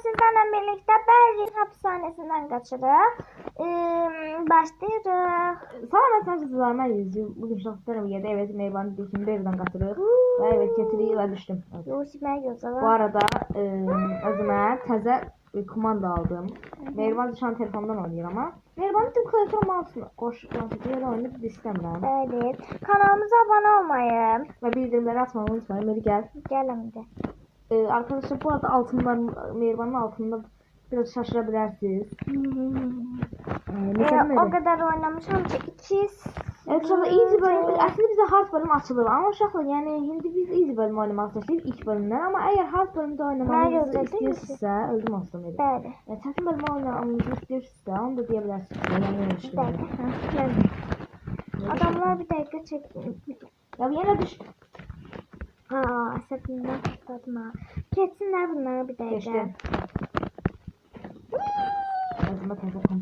sizlerle birlikte Berlin hapishanesinden kaçırıq. Başlayırıq. Salam əslində mən yüzüm. Bugün şahslarım yerdə evet meyvanı dikini birdən qatırıq. Və evet getiririk və düşdüm. Yusuf mən gözəl. Bu arada özümə təzə kumanda aldım. Meyvan düşən telefondan oynayır ama. Meyvanı tüm klaviatürüm altına qoşuqlanır oynayıb istəmirəm. Evet. Kanalımıza abone olmayı Və bildirimləri açmayı unutmayın. Meri gəl. Gələm də. Arkadaşlar bu arada meyvanın altında biraz şaşırabilirsiniz. O kadar oynamışam ki 200. Evet uşaqlar easy bölüm aslında bize hard bölüm açılır ama uşaqlar yani şimdi biz easy bölüm oynamaq istəyirik ilk bölümdən ama eğer hard bölümdə oynamağınızı istəyirsinizsə öldüm olsun dedi. Bəli. Yəni çətin bölüm oynamağınızı istəyirsinizsə onu da deyə bilərsiniz. Adamlar bir dəqiqə çəkdi. Ya yenə düş. Əsəbimdən tutladım ha. Keçsinlər bunlara bir dəqiqə. Keçdi.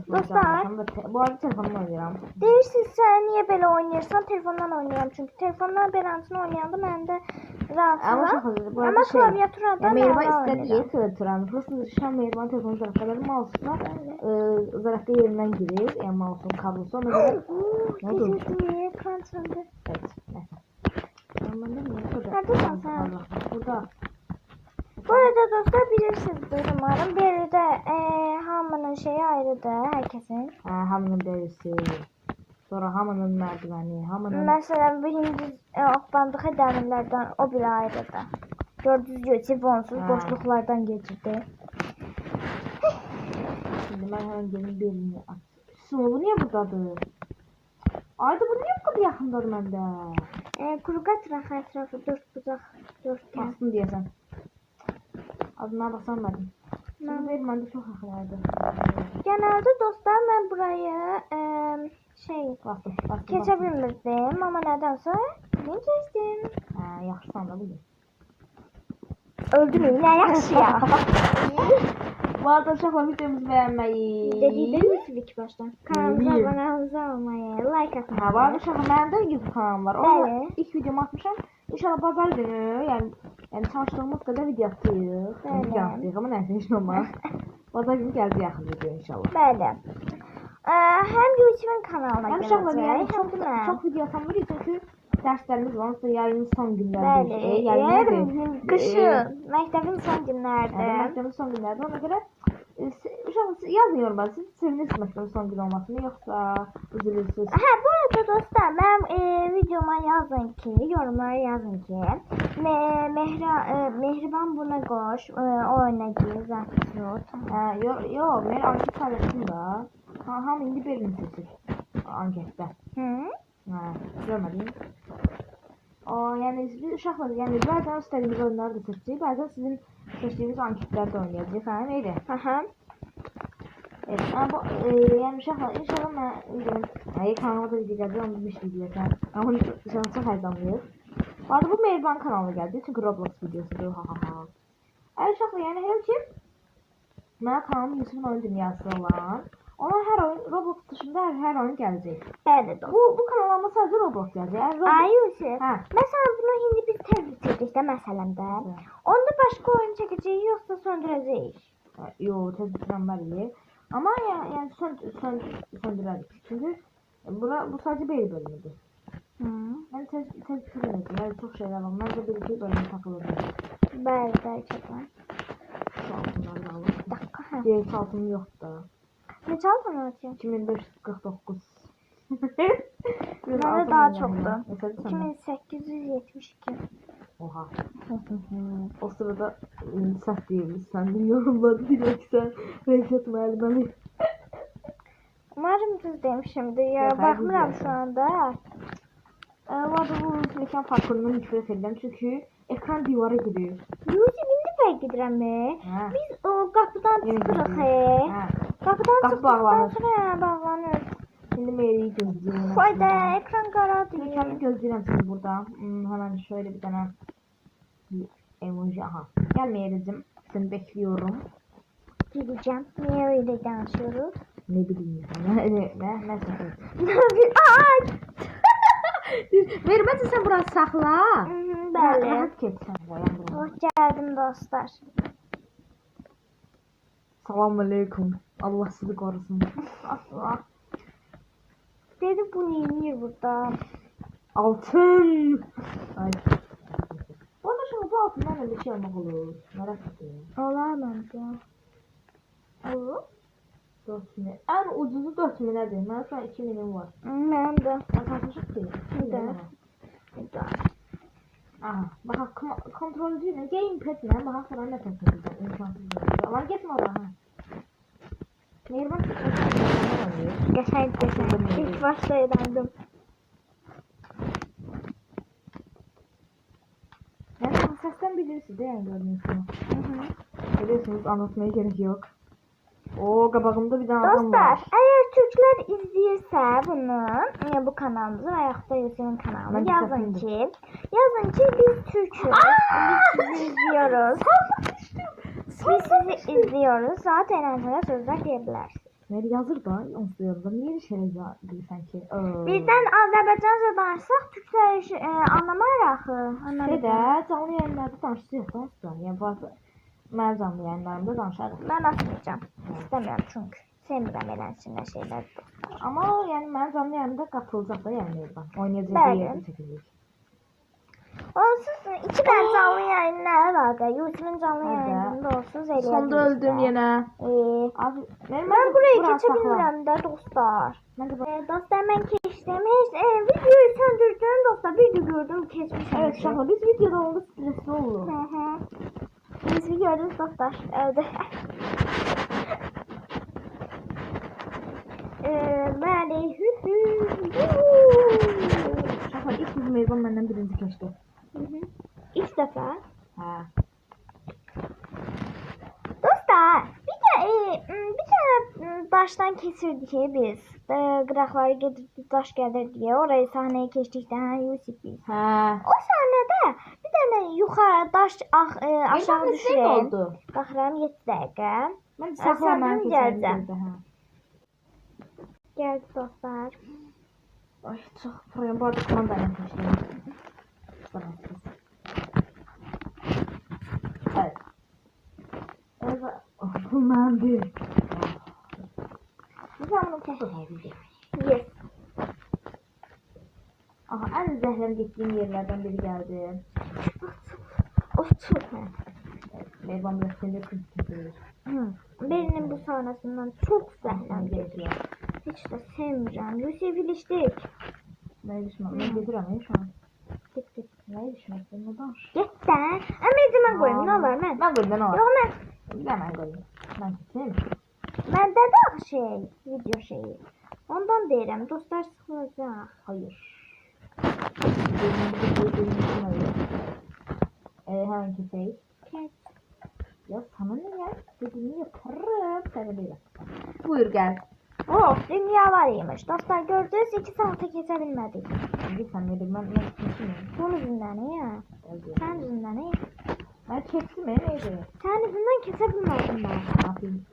Dostlar, bu arada telefonumla oynayıram. Deyirsiniz sən niyə belə oynayırsan? Telefondan oynayıram çünki telefondan beləncəsini oynayanda məndə rahatsızam. Ama klaviaturadan Meyvan istədiyi klaviaturanı. Prosta düşən meyvan telefonu zarafqaları mouse'una zarafqa yerindən girir. Yəni mouse'un kablosu ona görə. Ne oldu? Ekran söndü. Evet, neyse. Neredesin sen? Burada. Bu arada dostlar bilirsiniz umarım. Biri de hamının şeyi ayrıdır herkesin. Hamının birisi. Sonra hamının merdiveni. Hamının... Mesela birinci bandığı dəmirlərdən o biri ayrıdır. Gördüğünüz gibi sifonsuz boşluklardan geçirdi. Şimdi ben hemen gelin birini at. Bu niye buradadır? Ayda bu niye bu kadar yakındadır məndə? Kuruq ətrafı 4 bucaq 4 tane. Bastın deyəsən. Adına basan mənim. Şimdi məndə çox yaxınlardır. Genelde dostlar ben burayı Bastım. keçə bilmirdim ama nedense ben keçdim. Yaxşısan da bugün. Öldüm yine yaxşı ya. Bu arada uşaqlar videomuzu bəyənməyi. Dediniz ilk baştan. Kanalımıza abone olmayı, like atmayı. Bu arada uşaqlar mənim də YouTube kanalım var. Orada ilk videomu atmışam. İnşallah bazar günü, yəni çalışdığımız qədər video atırıq. Video atırıq ama nəysə heç olmaz. Bazar günü gəldi yaxın video inşallah. Bəli. Hem YouTube'un kanalına gələcək. Uşaqlar yəni çox video atamırıq çünki dərslərimiz var. Onsuz da yayının son günlərdir. Yəni qışın, məktəbin son günlərdir. Məktəbin son günlərdir. Ona görə uşaqlar yazın yorumlara. Siz sevinirsiniz məktəbin son günü olmasını yoxsa üzülürsünüz? Bu arada dostlar mənim videoma yazın ki, yorumlara yazın ki, Mehriban buna qoş, o oyuna gir, zəfət. Yox, mən anket paylaşdım da. Hamı indi birini seçir anketdə. Görmədim. Yəni biz uşaqlar, yəni bəzən istədiyimiz oyunları da seçirik, bəzən sizin seçdiyiniz anketlərdə oynayacağıq. Fəhəm eydi? Evet, yəni uşaqlar, inşallah mən kanalıma da video gəldi, onu bilmiş videoyacaq. Amma inşallah çox həzamlıyıq. Bu arada bu Meyvan kanalı gəldi, çünki Roblox videosudur, uşaqlar, yəni hər kim mənim kanalım Yusuf'un oyun dünyası olan, ona hər oyun, Roblox dışında hər oyun gələcək. Bəli, bu kanalda sadəcə Roblox gələcək. Yusuf, məsələn bunu indi biz tez bitirdik də məsələmdə. Onda başqa oyun çəkəcəyik, yoxsa söndürəcəyik? Yox, tez bitirənməliyik. Amma yəni söndürərik. Çünki bu sadəcə bir bölümüdür. Yəni tez bitirməyəcək. Yəni çox şeylər var. Məncə bir-iki bölümü takılır. Bəli, gerçəkdən. Şu altınları da alır. Diğer altını yoxdur da. Neçə altın var ki? 2549. Məndə daha çoxdur. 2872. Oha. O sırada səhv deyirmiş. Sənin yorumları diləksən. Rəhsət müəlliməni. Umarım düz demişimdir. Ya baxmıram şu anda. Bu arada bu mekan parkurunu nifrət edirəm. Çünki ekran divara gidiyor. Yusuf indi fərq edirəm mi? Biz o qapıdan çıxırıq. Qapıdan çıxdıqdan sonra bağlanır. Şimdi Mary'i gözləyirəm. Hayda, ekran qaradır. Mükemmel gözləyirəm seni burada. Hemen şöyle bir tane emoji. Aha. Gel Mary'cim. Seni bekliyorum. Gideceğim. Niye öyle danışıyoruz? Ne bileyim. Ne? Mary, bence sen burası saxla. Bəli. Rahat get sen. Hoş geldin dostlar. Selamünaleyküm. Allah sizi korusun. Allah. Dedi bu neymiş burada? Altın. Ay. Bu arada şu bu altından da bir şey almak olur. Merak ettim. Olar bence. Olur. 4000. En ucuzu 4000 nedir? Ben şu an 2000'im var. Ben de. Ben tartışıp değil. Bir de. Bir de. Aha. Bak kontrolcüyle gamepad'le bak falan ne takılacağım. İmkansız böyle. Ama gitme oraya ha. Mehriban Geçen. İlk başta ederdim. Yani sesten bilirsiniz değil mi gördüğünüz gibi? Biliyorsunuz anlatmaya gerek yok. O qabağımda bir tane adam var. Dostlar, eğer Türkler izləyirsə bunu, bu kanalımızı və yaxud da Yusuf'un kanalını Mən yazın çəkildim. ki, biz Türk'üz. Biz sizi izliyoruz. Biz sizi izliyoruz. Rahat eğlenceli sözler diyebilirsiniz. Meri yazır da, onsuz yazır. Niye şey bilirsən ki? Bizden Azərbaycanca danışsaq, Türklər anlamayır axı. Şey də, canlı yayınlarda danışırıq da onsuz. Yəni, bazı mən canlı yayınlarımda danışarıq. Mən atmayacağım. İstemiyorum çünkü. Sevmirəm eləsinlər şeylər. Amma yəni mənim canlı yayınımda qatılacaq da yəni Meriban. Oynayacaq Bəli. yerdə çəkəcək. Onsuz iki tane canlı yayın ne əlaqə? Yusuf'un canlı yayınında olsuz eləyəcək. Sonda öldüm yenə. Abi, Ben buraya geçebilmirəm də dostlar. Dostlar ben keçdim. Videoyu söndürdüm dostlar. Bir de gördüm keçmişim. Evet şahla biz videoda oldu stresli oldu. Biz gördünüz dostlar. Evde. Böyle Şahla ilk bizim Meriban məndən birinci keçdi. İlk defa. Hə. Dostlar bir tane daştan kesirdik biz. Qıraqları gedirdik, daş gəlir diye. Orayı sahneye keçdikdən Yusuf biz. Hə. O sahnede bir tane yukarı daş aşağı düşürüm. oldu? Baxıram 7 dəqiqə. Mən Saxla, mən gələcəm. Hə. Gəldi dostlar. Ay çox program bu arada komandayla keçdim. Evet. Evet. Bu məndir. Bu zaman Çok önemli. yes. Aha en zəhləm getdiyim yerlərdən biri gəldi. O çok. Meyvan biraz seni kırıklayır. Birinin bu sahnesinden çok zəhləndi. Hiç de sevmirəm. Yusuf ilişdik. Ne düşman? Ne getirəm şu an? Git. Ne düşmək? Ne danış? Get də. Əməcimə qoyum, nə olar mən? Ben qoyum, ben olar. Yox mən. Ben qoyum. Ben kesin. Məndə də video şeyi. Ondan deyirəm, dostlar sıxılacaq. Hayır. Hemen keseyim. Kes. Ya sana ne ya? Dediğini yaparım. Sen de yap. Buyur gel. Of, dünya var imiş. Dostlar gördünüz 2 saate kesebilmedik. Şimdi sen ne ben kesmiyorum. Bunun yüzünden ya. Sen yüzünden ya. Ben kestim neydi? Sen yüzünden kesebilmedim ben. Ne yapayım?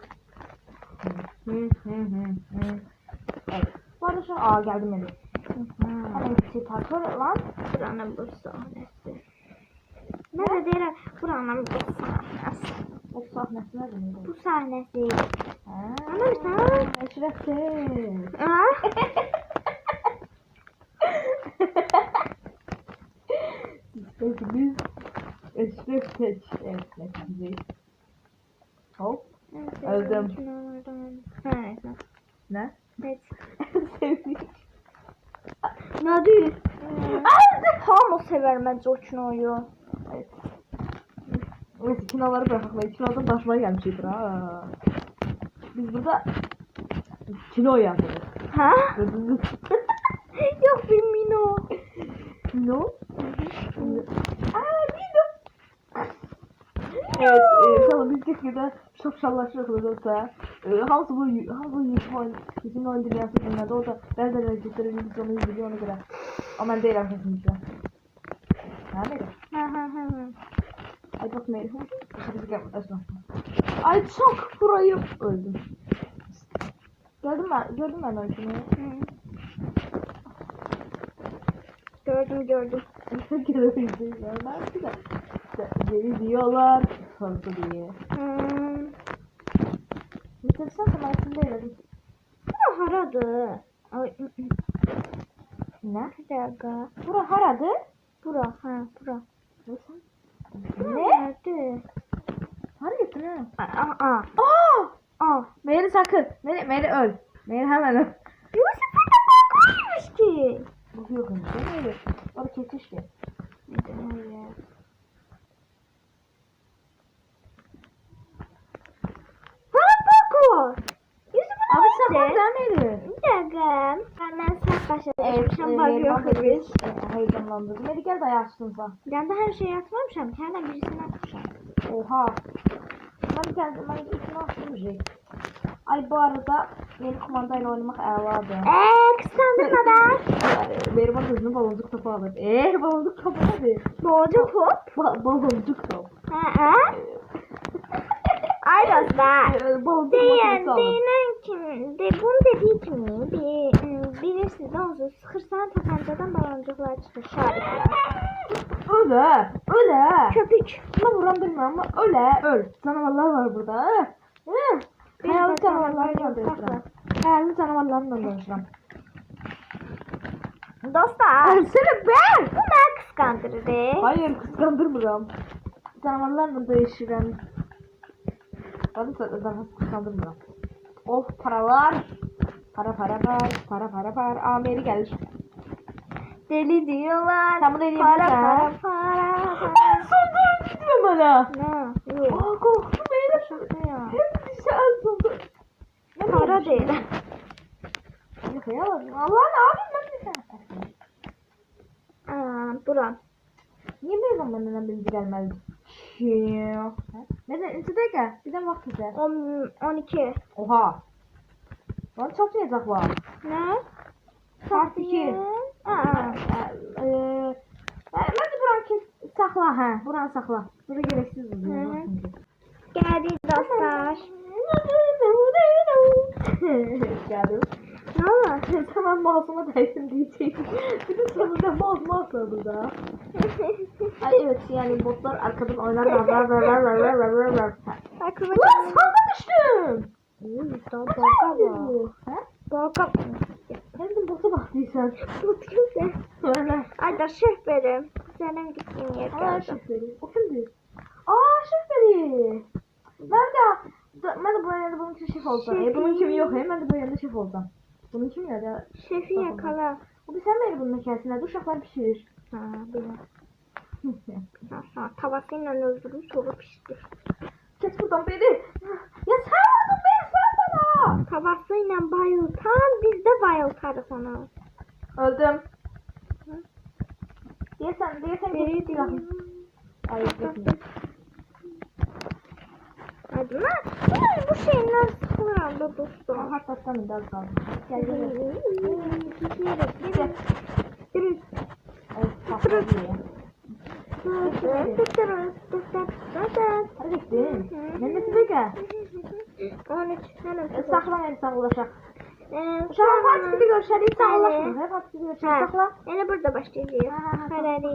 Evet. Bu arada şu an geldim benim. Hemen sitatör lan. Buranın bu sahnesi. Ne de derim buranın bu sahnesi. O sahnesi nerede miydi? Bu sahnesi. Anam sen. Eşref'te. Biz Eşref Teç. Evet, neyse. Hop. Öldüm. Evet. Ne? Evet. Sevdik. Ne değil? Hamı sever bence o kinoyu. Evet. Neyse kinoları bırakalım. Kinodan taşmaya gelmişiz ha. Biz burada kino yapıyoruz. Ha? Gördünüz. Yok bir Mino. Kino? Evet, sana biz kesinlikle şapşallaşıyoruz olsa. Hamsı bu bizim oyun dünyası dinledi. Orada nereden ölecekleri videonu izliyor ona göre. Ama ben değilim kesinlikle. Nerede? Ay bak Melih. Ay çok burayı öldüm. Gördün ben öldüm. Gördüm. Görebildim ya. Ben size. Geri diyorlar. Fazla diye. buradır. Ay, Ne? bir dakika. Bura haradı? Bura, ha, bura. Ne? Nerede? Hara gittin ha? Aa. Aa! Meri sakın. Meri öl. Meri hemen öl. Yusuf burada korkmuş ki. Bu yok önce. Meri. Orada kesişti. Neden öyle? Bana korkun. Yusuf'un Abi nerede? sakın da Meri. Bir dakika. Ben saf başlamışım. Meri Bakıyoruz. heyecanlandırdı. Meri gel de yaşsınsa. Ben de her şeyi atmamışım. Bir tane birisini atmışım. Oha. Ben geldim. Ben ikisini attım. Ay bu arada Meri kumandayla oynamak əladır. Kıskandırma da. Meri bana hızlı baloncuk topu alır. Baloncuk topu nedir? Boğucu hop. Baloncuk top. Ha. Ay dostlar. Baloncuk Diyen, makinesi alır. deyinen kim? Bunu dediği kimi? Bilirsiniz olsun. Sıkırsan tapancadan baloncuklar çıkır. Şarikler. Öyle. Öyle. Köpük. Buna vuran bilmem ama öyle. Öl. Canavarlar var burada. Hayali canavarlarla dönüşürəm. Hayali canavarlarla dönüşürəm. Dostlar. Ölsene ben. Bu ne kıskandırdı? Hayır kıskandırmıram. Canavarlarla dönüşürəm. Hadi zaten kıskandırmıram. Of paralar. Para. Aa Meri gelir. Deli diyorlar. Sen bunu para, eleyebilirsin. para. Sondan gitme bana. Ne? Yok. Aa korktum Meri. Şaka ya. Hep dışarı sondu. Para değil. Yok ya. Allah ne yapayım ben Bura. Niye böyle zamanından bilgi gelmedi? Neden? İntidaka. Birden vakit güzel. 12. Oha. Lan çok yazak var. Ne? Saat 2. Bence buranı kes. Sakla ha. Buranı sakla. Bura gereksiz oluyor. Geldi dostlar. Geldim. Ne oldu? Tamam masuma değsin diyecektim. Bir de sonunda masuma burada. Ay evet yani botlar arkadan oynar. Aklıma Lan salda düştüm. Daha balga var. Ha? Balga. Hem de bota baktıysan. Tut güzel. Öyle. Ay da şefberim. Senin gittiğin yer Aa geldi. şoförü. O kimdi? Aa şoförü. Ben de bu arada bunun için şef olsam. Bunun kimi yok ya. Ben de bu yanında şef olsam. Bunun kimi ya da. Şefi yakala. O bir sen beni bunun hikayesinde. Uşaklar pişirir. Ha, bilmem. Tavasıyla öldürür sonra piştir. Kes buradan beni. Ya sen vurdun beni sen bana. Tavasıyla bayıltan biz de bayıltarız onu. Öldüm. Diyesen Biri silah. değil. Ay yok. Hadi lan. Bu şey nasıl sıkılır dostum? Hakikaten mi daha kaldı? Gel gel gel. Gel. Ay patladı ya. Hadi gittin. Ben de size gel. 13 hemen Sakla beni saklaşak. Şu Şu an partisi görüşelim saklaşmıyor. Hep partisi görüşelim sakla. Yani burada başlayacağız. Hadi.